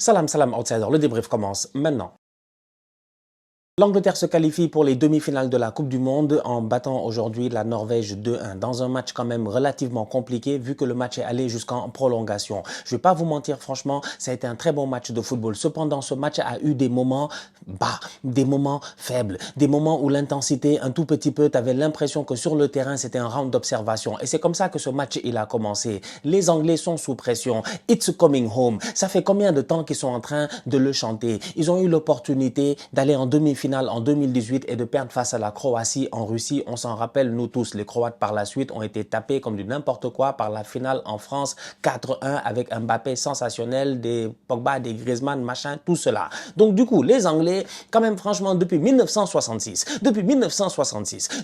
Salam, salam, outsider. Le débrief commence maintenant. L'Angleterre se qualifie pour les demi-finales de la Coupe du Monde en battant aujourd'hui la Norvège 2-1 dans un match quand même relativement compliqué vu que le match est allé jusqu'en prolongation. Je vais pas vous mentir, franchement, ça a été un très bon match de football. Cependant, ce match a eu des moments bas, des moments faibles, des moments où l'intensité un tout petit peu, tu avais l'impression que sur le terrain, c'était un round d'observation. Et c'est comme ça que ce match, il a commencé. Les Anglais sont sous pression. It's coming home. Ça fait combien de temps qu'ils sont en train de le chanter? Ils ont eu l'opportunité d'aller en demi-finale en 2018 et de perdre face à la Croatie en Russie. On s'en rappelle, nous tous. Les Croates par la suite ont été tapés comme du n'importe quoi par la finale en France 4-1 avec un Mbappé sensationnel, des Pogba, des Griezmann, machin, tout cela. Donc du coup, les Anglais, quand même franchement, depuis 1966,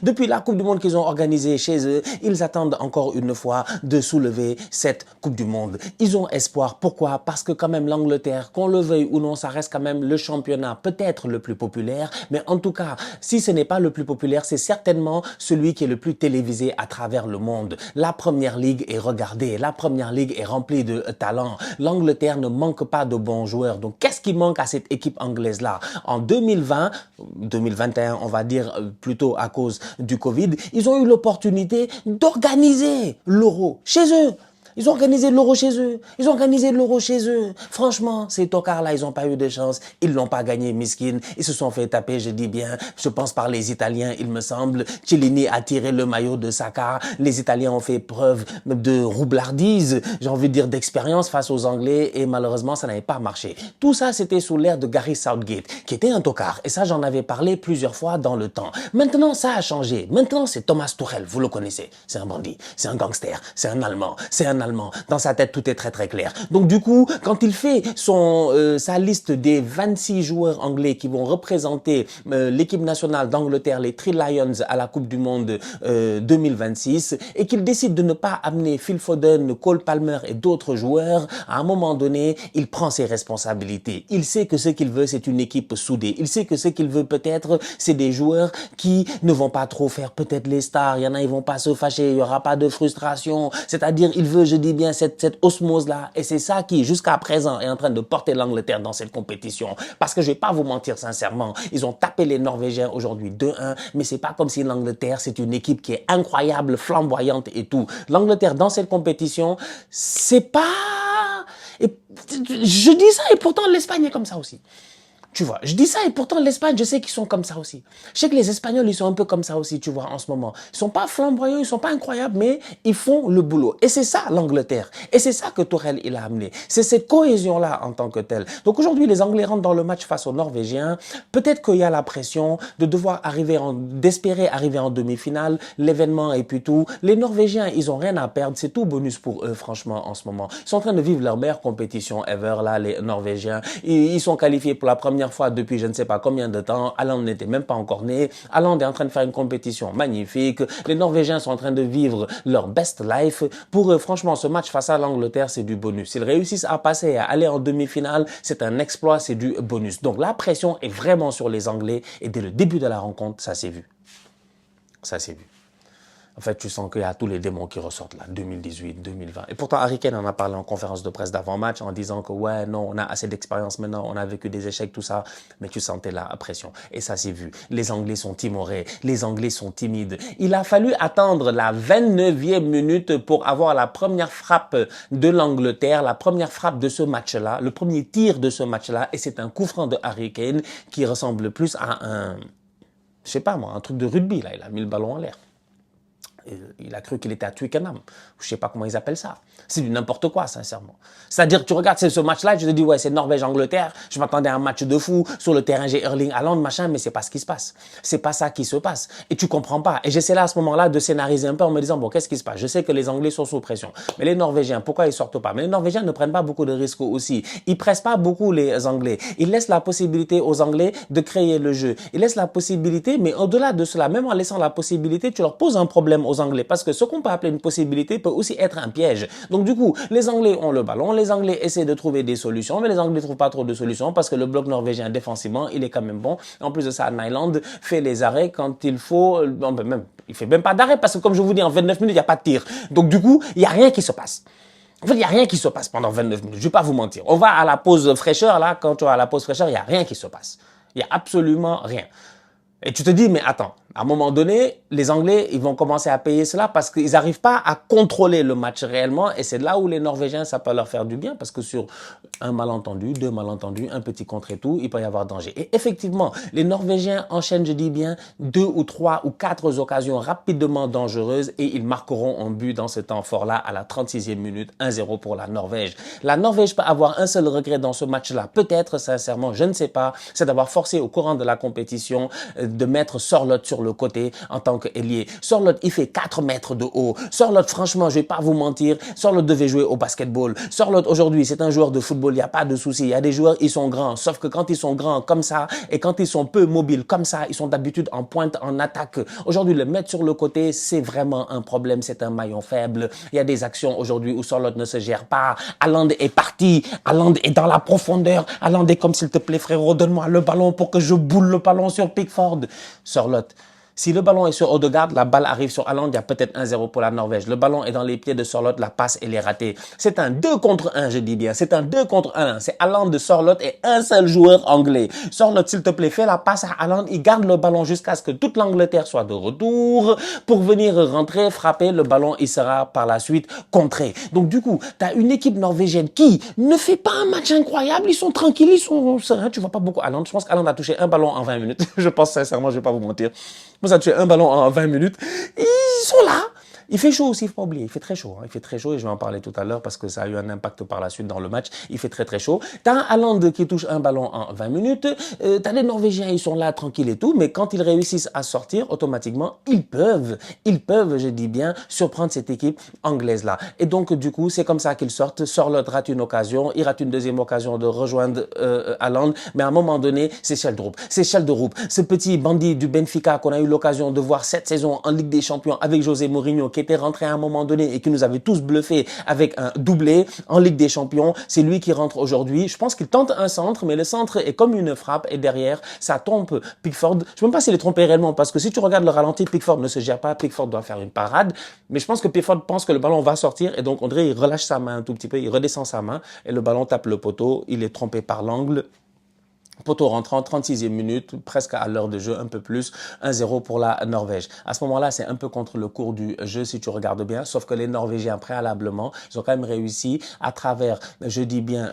depuis la Coupe du Monde qu'ils ont organisée chez eux, ils attendent encore une fois de soulever cette Coupe du Monde. Ils ont espoir. Pourquoi? Parce que quand même l'Angleterre, qu'on le veuille ou non, ça reste quand même le championnat peut-être le plus populaire. Mais en tout cas, si ce n'est pas le plus populaire, c'est certainement celui qui est le plus télévisé à travers le monde. La Première Ligue est regardée, la Première Ligue est remplie de talents. L'Angleterre ne manque pas de bons joueurs. Donc, qu'est-ce qui manque à cette équipe anglaise-là? En 2020, 2021, on va dire plutôt à cause du Covid, ils ont eu l'opportunité d'organiser l'Euro chez eux. Ils ont organisé l'Euro chez eux. Ils ont organisé l'Euro chez eux. Franchement, ces tocards-là, ils n'ont pas eu de chance. Ils l'ont pas gagné, miskin. Ils se sont fait taper, je dis bien, je pense par les Italiens, il me semble. Chiellini a tiré le maillot de Saka. Les Italiens ont fait preuve de roublardise, j'ai envie de dire d'expérience face aux Anglais et malheureusement, ça n'avait pas marché. Tout ça, c'était sous l'ère de Gary Southgate, qui était un tocard. Et ça, j'en avais parlé plusieurs fois dans le temps. Maintenant, ça a changé. Maintenant, c'est Thomas Tuchel, vous le connaissez. C'est un bandit, c'est un gangster, c'est un Allemand, c'est un Allemand. Dans sa tête, tout est très très clair. Donc du coup, quand il fait sa liste des 26 joueurs anglais qui vont représenter l'équipe nationale d'Angleterre, les Three Lions à la Coupe du Monde 2026, et qu'il décide de ne pas amener Phil Foden, Cole Palmer et d'autres joueurs, à un moment donné, il prend ses responsabilités. Il sait que ce qu'il veut, c'est une équipe soudée. Il sait que ce qu'il veut peut-être, c'est des joueurs qui ne vont pas trop faire peut-être les stars. Il y en a, ils vont pas se fâcher, il y aura pas de frustration. C'est-à-dire, il veut, je dis bien, cette osmose-là. Et c'est ça qui, jusqu'à présent, est en train de porter l'Angleterre dans cette compétition. Parce que je vais pas vous mentir sincèrement, ils ont tapé les Norvégiens aujourd'hui 2-1, mais c'est pas comme si l'Angleterre, c'est une équipe qui est incroyable, flamboyante et tout. L'Angleterre, dans cette compétition, c'est pas... Et je dis ça et pourtant l'Espagne est comme ça aussi. Tu vois, je dis ça et pourtant l'Espagne, je sais qu'ils sont comme ça aussi. Je sais que les Espagnols, ils sont un peu comme ça aussi, tu vois, en ce moment. Ils sont pas flamboyants, ils sont pas incroyables, mais ils font le boulot. Et c'est ça l'Angleterre. Et c'est ça que Tuchel, il a amené. C'est cette cohésion-là en tant que telle. Donc aujourd'hui, les Anglais rentrent dans le match face aux Norvégiens. Peut-être qu'il y a la pression de devoir d'espérer arriver en demi-finale, l'événement et puis tout. Les Norvégiens, ils ont rien à perdre. C'est tout bonus pour eux, franchement, en ce moment. Ils sont en train de vivre leur meilleure compétition ever, là, les Norvégiens. Ils sont qualifiés pour la première fois depuis je ne sais pas combien de temps. Haaland n'était même pas encore né. Haaland est en train de faire une compétition magnifique. Les Norvégiens sont en train de vivre leur best life. Pour eux, franchement, ce match face à l'Angleterre, c'est du bonus. S'ils réussissent à passer et à aller en demi-finale, c'est un exploit, c'est du bonus. Donc la pression est vraiment sur les Anglais et dès le début de la rencontre, ça s'est vu. Ça s'est vu. En fait, tu sens qu'il y a tous les démons qui ressortent là, 2018, 2020. Et pourtant, Harry Kane en a parlé en conférence de presse d'avant-match en disant que ouais, non, on a assez d'expérience maintenant, on a vécu des échecs, tout ça. Mais tu sentais la pression. Et ça s'est vu. Les Anglais sont timorés, les Anglais sont timides. Il a fallu attendre la 29e minute pour avoir la première frappe de l'Angleterre, la première frappe de ce match-là, le premier tir de ce match-là. Et c'est un coup franc de Harry Kane qui ressemble plus à je sais pas moi, un truc de rugby là. Il a mis le ballon en l'air. Il a cru qu'il était à Twickenham. Je sais pas comment ils appellent ça. C'est du n'importe quoi, sincèrement. C'est-à-dire que tu regardes ce match-là, tu te dis, ouais, c'est Norvège-Angleterre. Je m'attendais à un match de fou. Sur le terrain, j'ai Erling Haaland, machin, mais c'est pas ce qui se passe. C'est pas ça qui se passe. Et tu comprends pas. Et j'essaie là, à ce moment-là, de scénariser un peu en me disant, bon, qu'est-ce qui se passe? Je sais que les Anglais sont sous pression. Mais les Norvégiens, pourquoi ils sortent pas? Mais les Norvégiens ne prennent pas beaucoup de risques aussi. Ils pressent pas beaucoup les Anglais. Ils laissent la possibilité aux Anglais de créer le jeu. Ils laissent la possibilité, mais au-delà de cela, même en laissant la possibilité, tu leur poses un problème aux Anglais. Parce que ce qu'on peut appeler une possibilité peut aussi être un piège. Donc du coup, les Anglais ont le ballon, les Anglais essaient de trouver des solutions, mais les Anglais ne trouvent pas trop de solutions parce que le bloc norvégien défensivement, il est quand même bon. En plus de ça, Nyland fait les arrêts quand il faut. Il fait même pas d'arrêt parce que comme je vous dis, en 29 minutes, il n'y a pas de tir. Donc du coup, il n'y a rien qui se passe. En fait, il n'y a rien qui se passe pendant 29 minutes. Je ne vais pas vous mentir. On va à la pause fraîcheur, là, quand tu vas à la pause fraîcheur, il n'y a rien qui se passe. Il n'y a absolument rien. Et tu te dis, mais attends, à un moment donné, les Anglais, ils vont commencer à payer cela parce qu'ils n'arrivent pas à contrôler le match réellement. Et c'est là où les Norvégiens, ça peut leur faire du bien parce que sur un malentendu, deux malentendus, un petit contre et tout, il peut y avoir danger. Et effectivement, les Norvégiens enchaînent, je dis bien, 2 ou 3 ou 4 occasions rapidement dangereuses et ils marqueront un but dans ce temps fort-là à la 36e minute, 1-0 pour la Norvège. La Norvège peut avoir un seul regret dans ce match-là. Peut-être, sincèrement, je ne sais pas, c'est d'avoir forcé au courant de la compétition de mettre Sorloth sur le côté en tant qu'ailier. Sorloth, il fait 4 mètres de haut. Sorloth, franchement, je vais pas vous mentir, Sorloth devait jouer au basketball. Sorloth, aujourd'hui, c'est un joueur de football, il n'y a pas de souci. Il y a des joueurs, ils sont grands. Sauf que quand ils sont grands comme ça et quand ils sont peu mobiles comme ça, ils sont d'habitude en pointe, en attaque. Aujourd'hui, le mettre sur le côté, c'est vraiment un problème. C'est un maillon faible. Il y a des actions aujourd'hui où Sorloth ne se gère pas. Haaland est parti. Haaland est dans la profondeur. Haaland est comme, s'il te plaît, frérot, donne-moi le ballon pour que je boule le ballon sur Pickford. Sorloth. Si le ballon est sur Odegaard, la balle arrive sur Haaland, il y a peut-être 1-0 pour la Norvège. Le ballon est dans les pieds de Sorloth, la passe, elle est ratée. C'est un 2 contre 1, je dis bien. C'est un 2 contre 1. C'est Haaland de Sorloth et un seul joueur anglais. Sorloth, s'il te plaît, fais la passe à Haaland. Il garde le ballon jusqu'à ce que toute l'Angleterre soit de retour pour venir rentrer, frapper. Le ballon, il sera par la suite contré. Donc, du coup, tu as une équipe norvégienne qui ne fait pas un match incroyable. Ils sont tranquilles, ils sont sereins. Tu vois pas beaucoup Haaland. Je pense qu'Haaland a touché un ballon en 20 minutes. Je pense sincèrement, je vais pas vous mentir. Moi, ça a tué un ballon en 20 minutes. Ils sont là. Il fait chaud aussi, il faut pas oublier. Il fait très chaud. Il fait très chaud et je vais en parler tout à l'heure parce que ça a eu un impact par la suite dans le match. Il fait très très chaud. T'as un Haaland qui touche un ballon en 20 minutes. T'as des Norvégiens, ils sont là tranquilles et tout. Mais quand ils réussissent à sortir, automatiquement, ils peuvent, je dis bien, surprendre cette équipe anglaise-là. Et donc, du coup, c'est comme ça qu'ils sortent. Sorloth rate une occasion. Il rate une deuxième occasion de rejoindre Haaland. Mais à un moment donné, c'est Sheldrup. C'est Sheldrup, ce petit bandit du Benfica qu'on a eu l'occasion de voir cette saison en Ligue des Champions avec José Mourinho, qui était rentré à un moment donné et qui nous avait tous bluffé avec un doublé en Ligue des Champions. C'est lui qui rentre aujourd'hui. Je pense qu'il tente un centre, mais le centre est comme une frappe et derrière, ça tombe Pickford. Je ne sais même pas s'il est trompé réellement parce que si tu regardes le ralenti, Pickford ne se gère pas. Pickford doit faire une parade. Mais je pense que Pickford pense que le ballon va sortir et donc on dirait il relâche sa main un tout petit peu, il redescend sa main et le ballon tape le poteau. Il est trompé par l'angle. Poteau rentrant, 36e minute, presque à l'heure de jeu, un peu plus, 1-0 pour la Norvège. À ce moment-là, c'est un peu contre le cours du jeu si tu regardes bien, sauf que les Norvégiens, préalablement, ils ont quand même réussi à travers, je dis bien,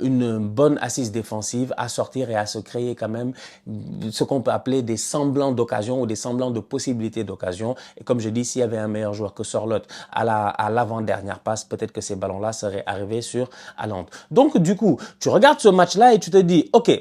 une bonne assise défensive à sortir et à se créer quand même ce qu'on peut appeler des semblants d'occasion ou des semblants de possibilités d'occasion. Et comme je dis, s'il y avait un meilleur joueur que Sorloth à l'avant-dernière passe, peut-être que ces ballons-là seraient arrivés sur Haaland. Donc, du coup, tu regardes ce match-là et tu te dis, OK,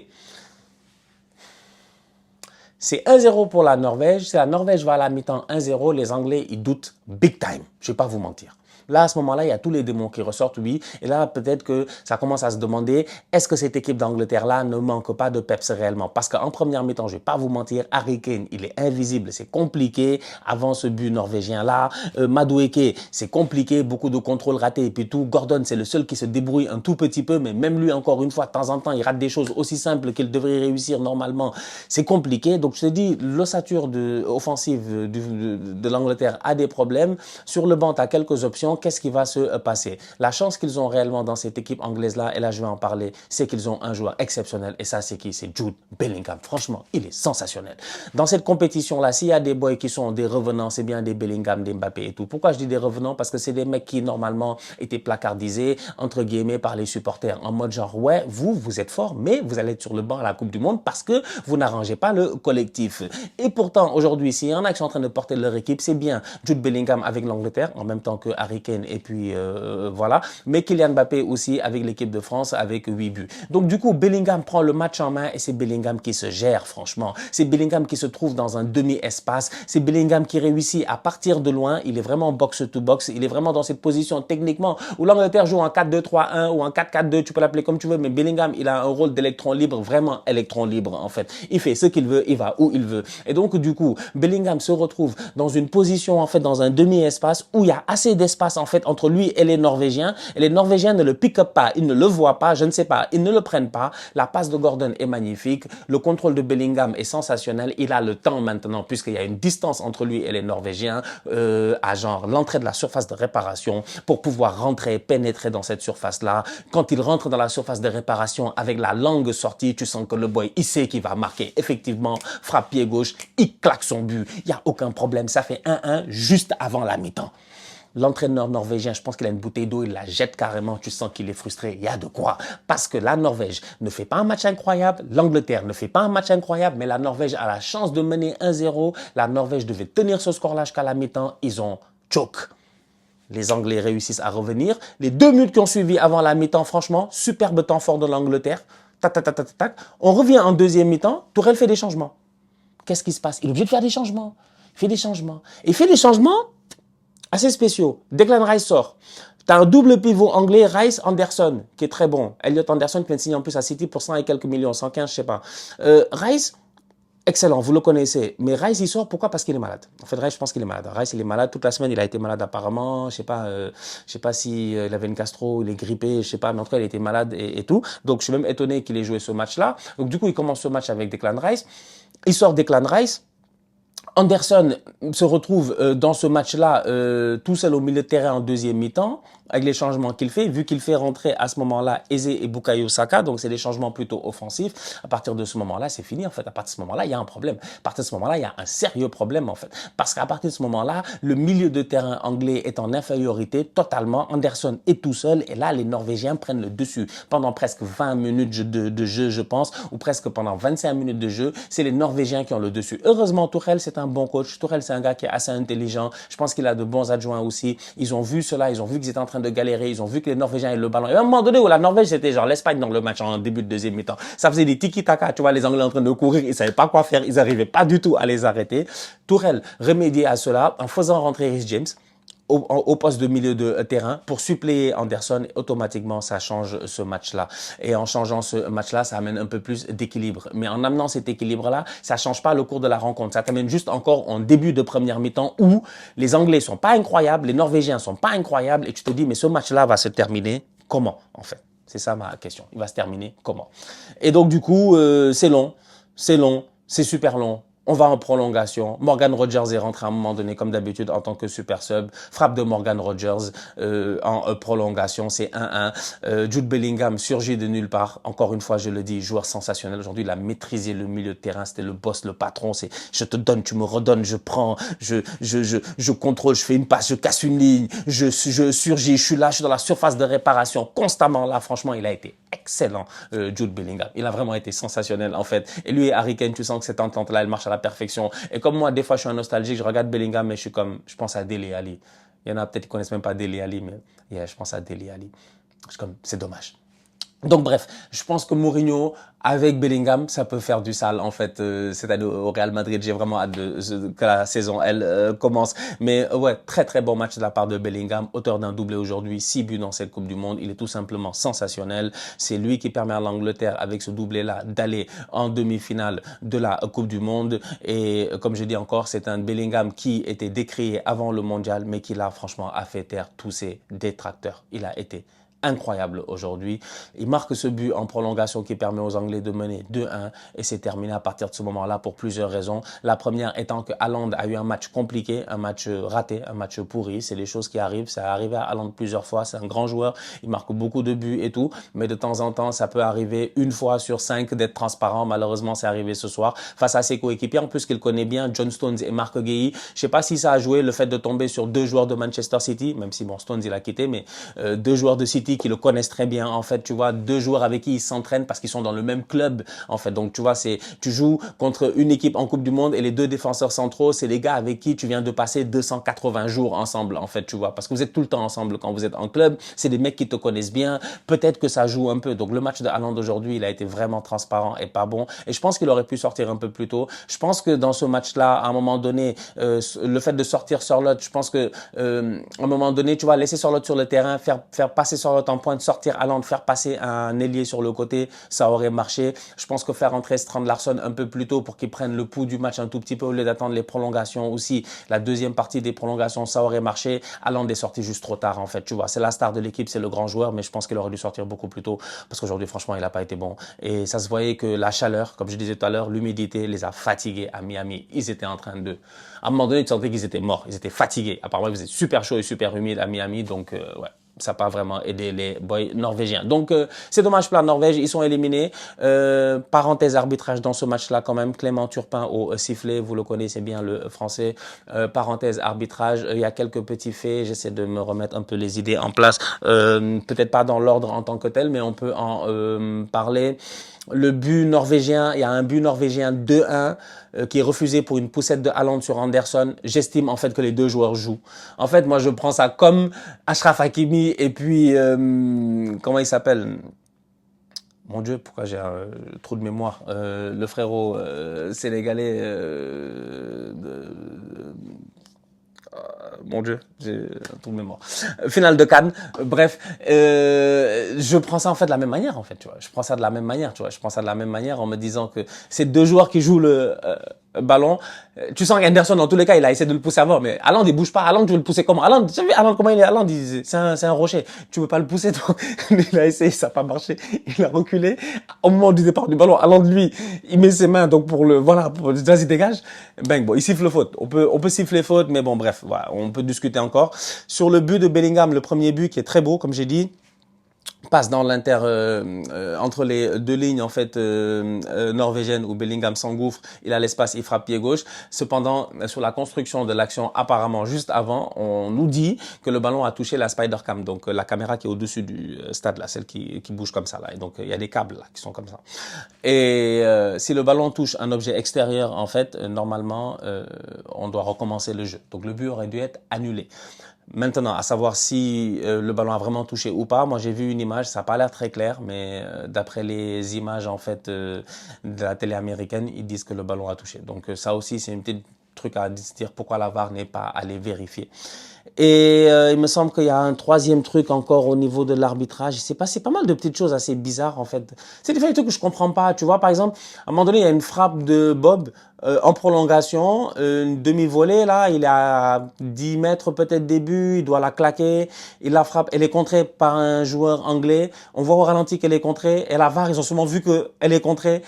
c'est 1-0 pour la Norvège. Si la Norvège va à la mi-temps 1-0, les Anglais, ils doutent big time. Je ne vais pas vous mentir. Là, à ce moment-là, il y a tous les démons qui ressortent, oui. Et là, peut-être que ça commence à se demander, est-ce que cette équipe d'Angleterre-là ne manque pas de peps réellement? Parce qu'en première mi-temps, je ne vais pas vous mentir, Harry Kane, il est invisible, c'est compliqué avant ce but norvégien-là. Madueke, c'est compliqué, beaucoup de contrôles ratés et puis tout. Gordon, c'est le seul qui se débrouille un tout petit peu, mais même lui, encore une fois, de temps en temps, il rate des choses aussi simples qu'il devrait réussir normalement. C'est compliqué. Donc, je te dis, l'ossature offensive de l'Angleterre a des problèmes. Sur le banc, tu as quelques options. Qu'est-ce qui va se passer? La chance qu'ils ont réellement dans cette équipe anglaise-là, et là je vais en parler, c'est qu'ils ont un joueur exceptionnel. Et ça, c'est qui? C'est Jude Bellingham. Franchement, il est sensationnel. Dans cette compétition-là, s'il y a des boys qui sont des revenants, c'est bien des Bellingham, des Mbappé et tout. Pourquoi je dis des revenants? Parce que c'est des mecs qui, normalement, étaient placardisés, entre guillemets, par les supporters. En mode genre, ouais, vous êtes forts, mais vous allez être sur le banc à la Coupe du Monde parce que vous n'arrangez pas le collectif. Et pourtant, aujourd'hui, s'il y en a qui sont en train de porter leur équipe, c'est bien Jude Bellingham avec l'Angleterre, en même temps que Harry Kane et puis voilà. Mais Kylian Mbappé aussi avec l'équipe de France avec 8 buts. Donc du coup, Bellingham prend le match en main et c'est Bellingham qui se gère franchement. C'est Bellingham qui se trouve dans un demi-espace. C'est Bellingham qui réussit à partir de loin. Il est vraiment box-to-box. Il est vraiment dans cette position techniquement où l'Angleterre joue en 4-2-3-1 ou en 4-4-2. Tu peux l'appeler comme tu veux. Mais Bellingham, il a un rôle d'électron libre, vraiment électron libre en fait. Il fait ce qu'il veut, il va où il veut. Et donc du coup, Bellingham se retrouve dans une position en fait dans un demi-espace où il y a assez d'espace passe en fait entre lui et les Norvégiens. Et les Norvégiens ne le piquent pas, ils ne le voient pas, je ne sais pas, ils ne le prennent pas. La passe de Gordon est magnifique. Le contrôle de Bellingham est sensationnel. Il a le temps maintenant, puisqu'il y a une distance entre lui et les Norvégiens, à genre l'entrée de la surface de réparation pour pouvoir rentrer, pénétrer dans cette surface-là. Quand il rentre dans la surface de réparation avec la langue sortie, tu sens que le boy, il sait qu'il va marquer. Effectivement, frappe pied gauche, il claque son but. Il n'y a aucun problème. Ça fait 1-1 juste avant la mi-temps. L'entraîneur norvégien, je pense qu'il a une bouteille d'eau, il la jette carrément, tu sens qu'il est frustré. Il y a de quoi. Parce que la Norvège ne fait pas un match incroyable, l'Angleterre ne fait pas un match incroyable, mais la Norvège a la chance de mener 1-0. La Norvège devait tenir ce score-là jusqu'à la mi-temps. Ils ont choke. Les Anglais réussissent à revenir. Les 2 minutes qui ont suivi avant la mi-temps, franchement, superbe temps fort de l'Angleterre. Tac, tac, tac, tac, tac. On revient en deuxième mi-temps. Tourelle fait des changements. Qu'est-ce qui se passe? Il est obligé de faire des changements. Il fait des changements. Et il fait des changements assez spéciaux. Declan Rice sort. Tu as un double pivot anglais, Rice-Anderson, qui est très bon. Elliot Anderson qui vient de signer en plus à City pour 100 et quelques millions, 115, je sais pas. Rice, excellent, vous le connaissez. Mais Rice, il sort, pourquoi? Parce qu'il est malade. En fait, Rice, je pense qu'il est malade. Rice, il est malade toute la semaine, il a été malade apparemment. Je sais pas si il avait une gastro, il est grippé, je sais pas, mais en tout cas, il était malade et tout. Donc, je suis même étonné qu'il ait joué ce match-là. Donc, du coup, il commence ce match avec Declan Rice. Il sort Declan Rice. Anderson se retrouve dans ce match-là tout seul au milieu de terrain en deuxième mi-temps, avec les changements qu'il fait, vu qu'il fait rentrer à ce moment-là Eze et Bukayo Saka, donc c'est des changements plutôt offensifs. À partir de ce moment-là, c'est fini en fait. À partir de ce moment-là, il y a un problème. À partir de ce moment-là, il y a un sérieux problème en fait. Parce qu'à partir de ce moment-là, le milieu de terrain anglais est en infériorité totalement. Anderson est tout seul et là, les Norvégiens prennent le dessus. Pendant presque 20 minutes de jeu, je pense, ou presque pendant 25 minutes de jeu, c'est les Norvégiens qui ont le dessus. Heureusement, Tourelle, c'est un bon coach. Tourelle, c'est un gars qui est assez intelligent. Je pense qu'il a de bons adjoints aussi. Ils ont vu cela, ils ont vu qu'ils étaient en train de galérer, ils ont vu que les Norvégiens avaient le ballon. Et à un moment donné où la Norvège, c'était genre l'Espagne dans le match en début de deuxième mi-temps. Ça faisait des tiki-taka, tu vois, les Anglais en train de courir, ils savaient pas quoi faire, ils arrivaient pas du tout à les arrêter. Tourelle remédiait à cela en faisant rentrer Reece James au poste de milieu de terrain pour suppléer Anderson. Automatiquement, ça change ce match-là. Et en changeant ce match-là, ça amène un peu plus d'équilibre. Mais en amenant cet équilibre-là, ça change pas le cours de la rencontre. Ça t'amène juste encore en début de première mi-temps où les Anglais sont pas incroyables, les Norvégiens sont pas incroyables et tu te dis, mais ce match-là va se terminer comment, en fait? C'est ça ma question. Il va se terminer comment? Et donc, du coup, c'est long, c'est super long. On va en prolongation. Morgan Rogers est rentré à un moment donné, comme d'habitude, en tant que super sub. Frappe de Morgan Rogers en prolongation, c'est 1-1. Jude Bellingham surgit de nulle part. Encore une fois, je le dis, joueur sensationnel. Aujourd'hui, il a maîtrisé le milieu de terrain. C'était le boss, le patron. C'est je te donne, tu me redonnes, je prends, je contrôle, je fais une passe, je casse une ligne, je surgis, je suis là, je suis dans la surface de réparation constamment. Là, franchement, il a été excellent, Jude Bellingham. Il a vraiment été sensationnel, en fait. Et lui et Harry Kane, tu sens que cette entente-là, elle marche à la perfection. Et comme moi, des fois, je suis un nostalgique, je regarde Bellingham, mais je pense à Dele Alli. Il y en a peut-être qui connaissent même pas Dele Alli, mais yeah, je pense à Dele Alli. C'est dommage. Donc bref, je pense que Mourinho avec Bellingham, ça peut faire du sale en fait. C'est-à-dire au Real Madrid, j'ai vraiment hâte que la saison elle commence. Mais ouais, très très bon match de la part de Bellingham, auteur d'un doublé aujourd'hui, 6 buts dans cette Coupe du Monde. Il est tout simplement sensationnel. C'est lui qui permet à l'Angleterre avec ce doublé-là d'aller en demi-finale de la Coupe du Monde. Et comme je dis encore, c'est un Bellingham qui était décrié avant le Mondial, mais qui là franchement a fait taire tous ses détracteurs. Il a été incroyable aujourd'hui. Il marque ce but en prolongation qui permet aux Anglais de mener 2-1 et c'est terminé à partir de ce moment-là pour plusieurs raisons. La première étant que Haaland a eu un match compliqué, un match raté, un match pourri. C'est les choses qui arrivent. Ça est arrivé à Haaland plusieurs fois. C'est un grand joueur. Il marque beaucoup de buts et tout. Mais de temps en temps, ça peut arriver une fois sur 5 d'être transparent. Malheureusement, c'est arrivé ce soir face à ses coéquipiers. En plus qu'il connaît bien, John Stones et Marc Guéhi. Je sais pas si ça a joué le fait de tomber sur 2 joueurs de Manchester City, même si bon, Stones il a quitté, mais 2 joueurs de City qui le connaissent très bien en fait, tu vois, 2 joueurs avec qui ils s'entraînent parce qu'ils sont dans le même club en fait. Donc tu vois, tu joues contre une équipe en Coupe du Monde et les 2 défenseurs centraux, c'est les gars avec qui tu viens de passer 280 jours ensemble en fait, tu vois, parce que vous êtes tout le temps ensemble quand vous êtes en club, c'est des mecs qui te connaissent bien, peut-être que ça joue un peu. Donc le match de Haaland aujourd'hui, il a été vraiment transparent et pas bon et je pense qu'il aurait pu sortir un peu plus tôt. Je pense que dans ce match-là, à un moment donné, le fait de sortir Sørloth, je pense que à un moment donné, tu vois, laisser Sørloth sur le terrain, faire passer Sørloth carotte en pointe, sortir Haaland, faire passer un ailier sur le côté, ça aurait marché. Je pense que faire entrer Strand Larsson un peu plus tôt pour qu'il prenne le pouls du match un tout petit peu au lieu d'attendre les prolongations aussi, la deuxième partie des prolongations, ça aurait marché. Haaland est sorti juste trop tard en fait, tu vois. C'est la star de l'équipe, c'est le grand joueur, mais je pense qu'il aurait dû sortir beaucoup plus tôt parce qu'aujourd'hui, franchement, il n'a pas été bon. Et ça se voyait que la chaleur, comme je disais tout à l'heure, l'humidité les a fatigués à Miami. Ils étaient en train de... À un moment donné, tu sentais qu'ils étaient morts, ils étaient fatigués. Apparemment, il faisait super chaud et super humide à Miami, donc ouais. Ça n'a pas vraiment aidé les boys norvégiens. Donc, c'est dommage pour la Norvège, ils sont éliminés. Parenthèse arbitrage dans ce match-là quand même. Clément Turpin au sifflet, vous le connaissez bien, le français. Parenthèse arbitrage, il y a quelques petits faits. J'essaie de me remettre un peu les idées en place. Peut-être pas dans l'ordre en tant que tel, mais on peut en parler. Le but norvégien, il y a un but norvégien 2-1 qui est refusé pour une poussette de Haaland sur Anderson. J'estime en fait que les deux joueurs jouent. En fait, moi je prends ça comme Achraf Hakimi et puis comment il s'appelle? Mon Dieu, pourquoi j'ai un trou de mémoire? Le frérot sénégalais mon Dieu, j'ai un trou de mémoire. Finale de Cannes, bref, je prends ça en fait de la même manière en fait, tu vois. Je prends ça de la même manière, tu vois. Je prends ça de la même manière en me disant que c'est deux joueurs qui jouent le ballon. Tu sens qu'Henderson, dans tous les cas, il a essayé de le pousser avant, mais Haaland, il bouge pas. Haaland, tu veux le pousser comment? Haaland, tu sais Haaland, comment il est? Haaland, c'est un rocher. Tu veux pas le pousser, donc il a essayé, ça n'a pas marché. Il a reculé. Au moment du départ du ballon, Haaland, lui, il met ses mains, donc vas-y, dégage. Bang, bon, il siffle faute. On peut siffler faute, mais bon, bref, voilà, on peut discuter encore. Sur le but de Bellingham, le premier but qui est très beau, comme j'ai dit, passe dans entre les deux lignes en fait norvégiennes où Bellingham s'engouffre, il a l'espace, il frappe pied gauche. Cependant, sur la construction de l'action, apparemment juste avant, on nous dit que le ballon a touché la spider cam, donc la caméra qui est au-dessus du stade là, celle qui bouge comme ça là. Et donc il y a des câbles là qui sont comme ça. Et si le ballon touche un objet extérieur, en fait, normalement, on doit recommencer le jeu. Donc le but aurait dû être annulé. Maintenant, à savoir si le ballon a vraiment touché ou pas, moi j'ai vu une image, ça n'a pas l'air très clair, mais d'après les images en fait de la télé américaine, ils disent que le ballon a touché. Donc ça aussi, c'est une petite truc à se dire pourquoi la VAR n'est pas allée vérifier. Et il me semble qu'il y a un troisième truc encore au niveau de l'arbitrage. C'est pas mal de petites choses assez bizarres en fait. C'est des trucs que je comprends pas. Tu vois, par exemple, à un moment donné, il y a une frappe de Bob en prolongation, une demi-volée là, il est à 10 mètres peut-être début, il doit la claquer, il la frappe, elle est contrée par un joueur anglais. On voit au ralenti qu'elle est contrée et la VAR, ils ont sûrement vu qu'elle est contrée.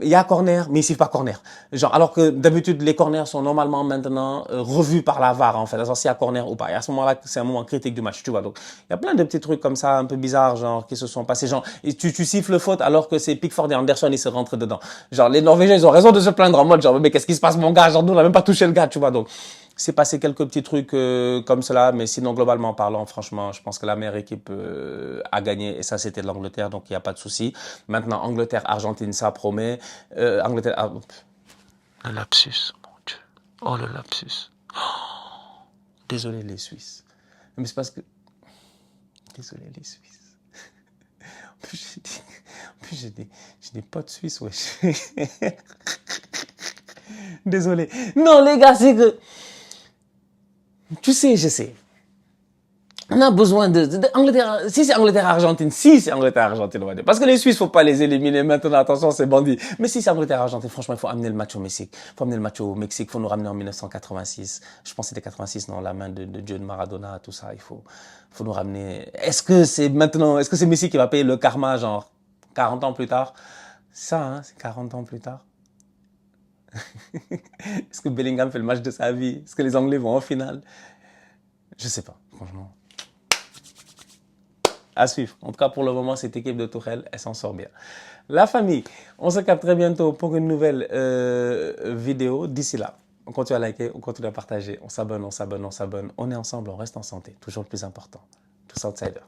Il y a corner, mais ils sifflent pas corner. Genre, alors que d'habitude, les corners sont normalement maintenant revus par la VAR, en fait. Alors, s'il y a corner ou pas. Et à ce moment-là, c'est un moment critique du match, tu vois. Donc, il y a plein de petits trucs comme ça, un peu bizarres, genre, qui se sont passés. Genre, et tu siffles faute alors que c'est Pickford et Anderson, ils se rentrent dedans. Genre, les Norvégiens, ils ont raison de se plaindre en mode, genre, mais qu'est-ce qui se passe, mon gars? Genre, nous, on n'a même pas touché le gars, tu vois. Donc, c'est passé quelques petits trucs comme cela, mais sinon, globalement parlant, franchement, je pense que la meilleure équipe a gagné, et ça, c'était l'Angleterre, donc il n'y a pas de souci. Maintenant, Angleterre-Argentine, ça promet. Angleterre... Le lapsus, mon Dieu. Oh, le lapsus. Oh, désolé, les Suisses. Mais c'est parce que... Désolé, les Suisses. En plus, j'ai des potes suisses, wesh. Désolé. Non, les gars, c'est que... Tu sais, je sais. On a besoin de Angleterre. Si c'est Angleterre-Argentine, on va dire. Parce que les Suisses, faut pas les éliminer maintenant. Attention, c'est bandit. Mais si c'est Angleterre-Argentine, franchement, il faut amener le match au Mexique. Il faut amener le match au Mexique. Il faut nous ramener en 1986. Je pense que c'était 86, non, la main de Dieu de Maradona, tout ça. Il faut nous ramener. Est-ce que c'est maintenant, est-ce que c'est Messi qui va payer le karma, genre, 40 ans plus tard? Ça, hein, c'est 40 ans plus tard. Est-ce que Bellingham fait le match de sa vie? Est-ce que les Anglais vont en finale? Je sais pas, franchement. À suivre. En tout cas, pour le moment, cette équipe de Tourelle, elle s'en sort bien. La famille, on se capte très bientôt pour une nouvelle vidéo. D'ici là, on continue à liker, on continue à partager, on s'abonne. On est ensemble, on reste en santé. Toujours le plus important. Tous outsiders.